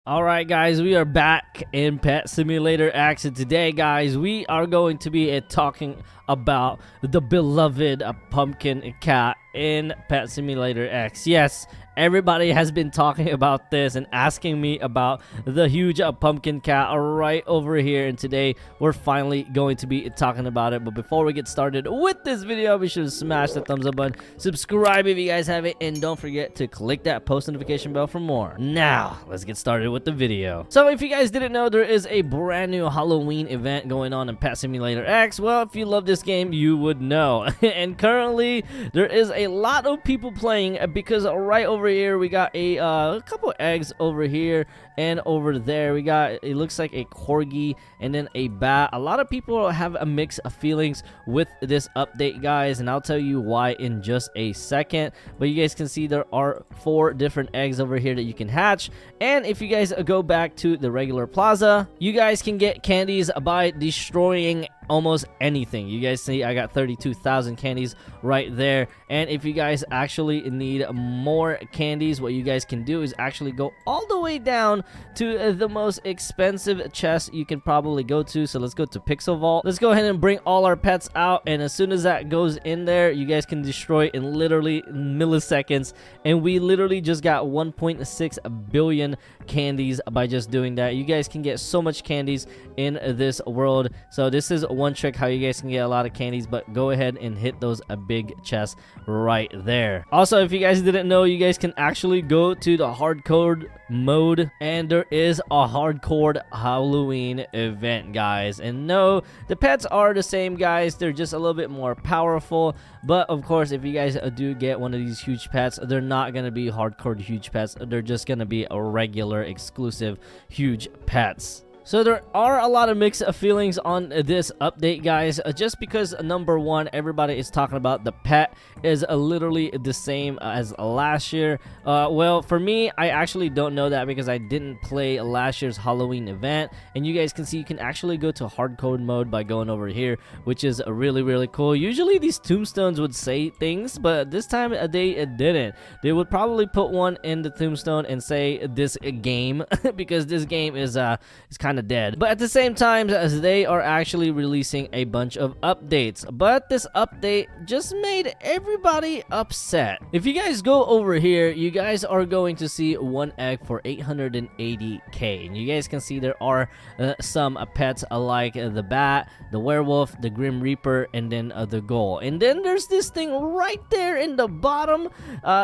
Alright guys, we are back in Pet Simulator X, and today guys, we are going to be talking about the beloved pumpkin cat in Pet Simulator X. Yes, everybody has been talking about this and asking me about the huge pumpkin cat right over here, and today we're finally going to be talking about it. But before we get started with this video, be sure to smash the thumbs up button, subscribe if you guys haven't, and don't forget to click that post notification bell for more. Now, let's get started with the video. So if you guys didn't know, there is a brand new Halloween event going on in Pet Simulator X. Well, if you love this game, you would know. And currently, there is a lot of people playing because right over here we got a couple eggs over here, and over there we got, it looks like a corgi and then a bat. A lot of people have a mix of feelings with this update, guys, and I'll tell you why in just a second. But you guys can see there are 4 different eggs over here that you can hatch, and if you guys go back to the regular plaza, you guys can get candies by destroying almost anything. You guys see I got 32,000 candies right there, and if you guys actually need more candies, what you guys can do is actually go all the way down to the most expensive chest you can probably go to. So let's go to Pixel Vault. Let's go ahead and bring all our pets out, and as soon as that goes in there, you guys can destroy in literally milliseconds, and we literally just got 1.6 billion candies by just doing that. You guys can get so much candies in this world. So this is one trick how you guys can get a lot of candies, but go ahead and hit those big chests right there. Also, if you guys didn't know, you guys can actually go to the hardcore mode, and there is a hardcore Halloween event, guys. And no, the pets are the same, guys, they're just a little bit more powerful. But of course, if you guys do get one of these huge pets, they're not gonna be hardcore huge pets, they're just gonna be a regular exclusive huge pets. So there are a lot of mixed feelings on this update, guys, just because number one, everybody is talking about the pet is literally the same as last year. Well, for me, I actually don't know that because I didn't play last year's Halloween event, and you guys can see you can actually go to hardcore mode by going over here, which is really cool. Usually these tombstones would say things, but this time they didn't. They would probably put one in the tombstone and say this game because this game is kind of dead. But at the same time, as they are actually releasing a bunch of updates, but this update just made everybody upset. If you guys go over here, you guys are going to see one egg for 880k, and you guys can see there are some pets like the bat, the werewolf, the grim reaper, and then the ghoul. And then there's this thing right there in the bottom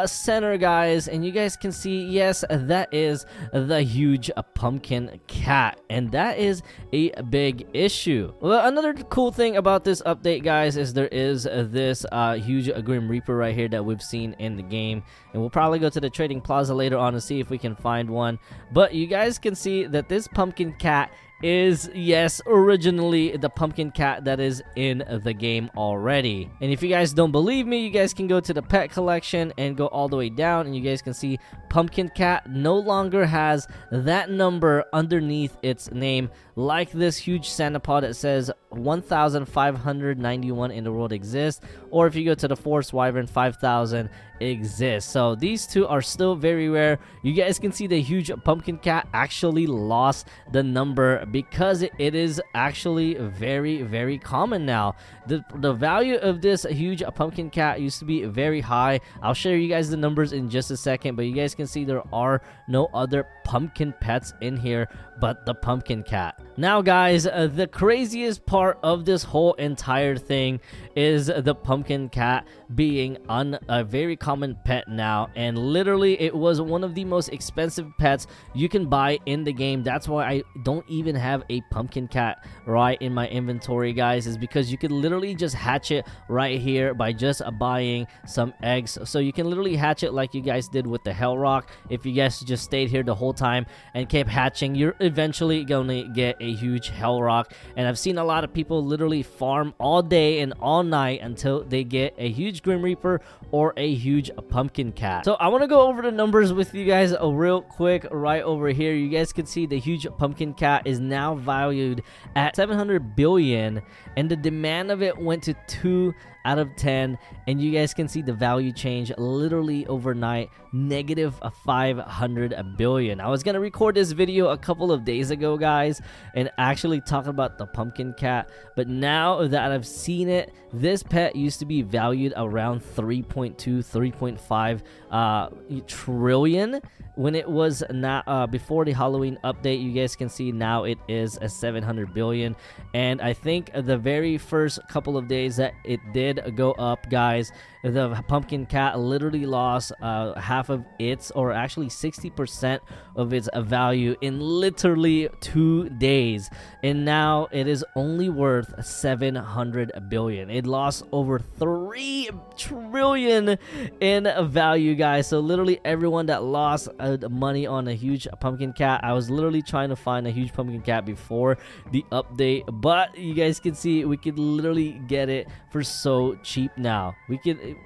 center, guys, and you guys can see, yes, that is the huge pumpkin cat, and that is a big issue. Well, another cool thing about this update, guys, is there is this huge grim reaper right here that we've seen in the game, and we'll probably go to the trading plaza later on to see if we can find one. But you guys can see that this pumpkin cat is, yes, originally the pumpkin cat that is in the game already. And if you guys don't believe me, you guys can go to the pet collection and go all the way down, and you guys can see pumpkin cat no longer has that number underneath its name like this huge Santa pod that says 1,591 in the world exists, or if you go to the forest wyvern, 5,000 exists. So these two are still very rare. You guys can see the huge pumpkin cat actually lost the number because it is actually very common now. The value of this huge pumpkin cat used to be very high. I'll share you guys the numbers in just a second, but you guys can see there are no other pumpkin pets in here but the pumpkin cat. Now, guys, the craziest part of this whole entire thing is the pumpkin cat being a very common pet now, and literally it was one of the most expensive pets you can buy in the game. That's why I don't even have a pumpkin cat right in my inventory, guys, is because you could literally just hatch it right here by just buying some eggs. So you can literally hatch it like you guys did with the Hell Rock. If you guys just stayed here the whole time and kept hatching, you're eventually gonna get a huge Hell Rock. And I've seen a lot of people literally farm all day and all night until they get a huge Grim Reaper or a huge pumpkin cat. So I want to go over the numbers with you guys real quick. Right over here, you guys can see the huge pumpkin cat is now valued at 700 billion, and the demand of it went to 2 out of 10, and you guys can see the value change literally overnight, negative 500 billion. I was gonna record this video a couple of days ago, guys, and actually talk about the pumpkin cat, but now that I've seen it, this pet used to be valued around 3.2 3.5 trillion when it was not before the Halloween update. You guys can see now it is a 700 billion, and I think the very first couple of days that it did go up, guys, the pumpkin cat literally lost half of its, or actually 60% of its value in literally 2 days, and now it is only worth 700 billion. It lost over 3 trillion in value, guys. So literally everyone that lost money on a huge pumpkin cat, I was literally trying to find a huge pumpkin cat before the update, but you guys can see we could literally get it for so cheap now.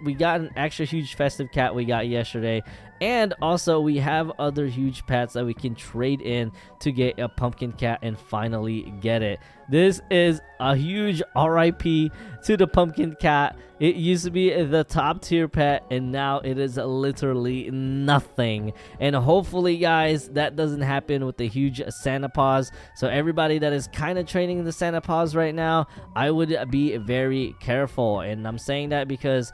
We got an extra huge festive cat we got yesterday, and also we have other huge pets that we can trade in to get a pumpkin cat and finally get it. This is a huge RIP to the pumpkin cat. It used to be the top tier pet, and now it is literally nothing. And hopefully, guys, that doesn't happen with the huge Santa paws. So everybody that is kind of trading the Santa paws right now, I would be very careful. And I'm saying that because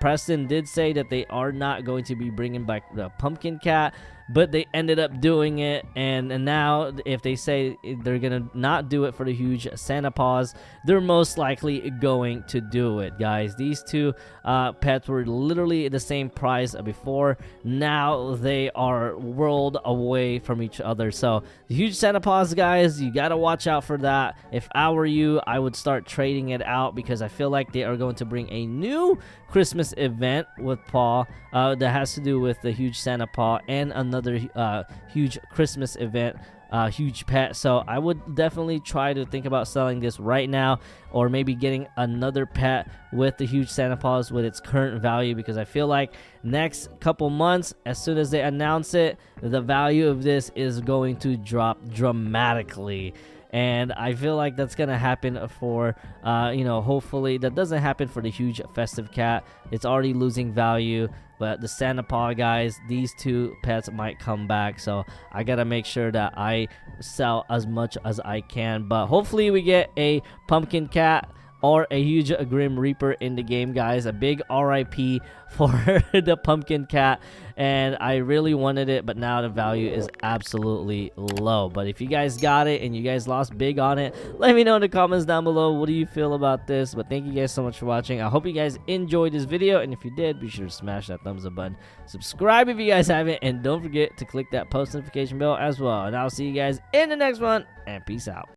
Preston did say that they are not going to be bringing back the pumpkin cat, but they ended up doing it, and now if they say they're gonna not do it for the huge Santa paws, they're most likely going to do it, guys. These two pets were literally the same price before. Now they are world away from each other. So the huge Santa paws, guys, you gotta watch out for that. If I were you, I would start trading it out, because I feel like they are going to bring a new Christmas event with paw that has to do with the huge Santa paw, and another huge Christmas event, huge pet. So I would definitely try to think about selling this right now, or maybe getting another pet with the huge Santa paws with its current value, because I feel like next couple months, as soon as they announce it, the value of this is going to drop dramatically. And I feel like that's gonna happen for hopefully that doesn't happen for the huge festive cat. It's already losing value, but the Santa paw, guys, these two pets might come back, so I gotta make sure that I sell as much as I can. But hopefully we get a pumpkin cat or a huge Grim Reaper in the game, guys. A big RIP for the pumpkin cat, and I really wanted it, but now the value is absolutely low. But if you guys got it and you guys lost big on it, let me know in the comments down below. What do you feel about this? But thank you guys so much for watching. I hope you guys enjoyed this video, and if you did, be sure to smash that thumbs up button, subscribe if you guys haven't, and don't forget to click that post notification bell as well. And I'll see you guys in the next one, and peace out.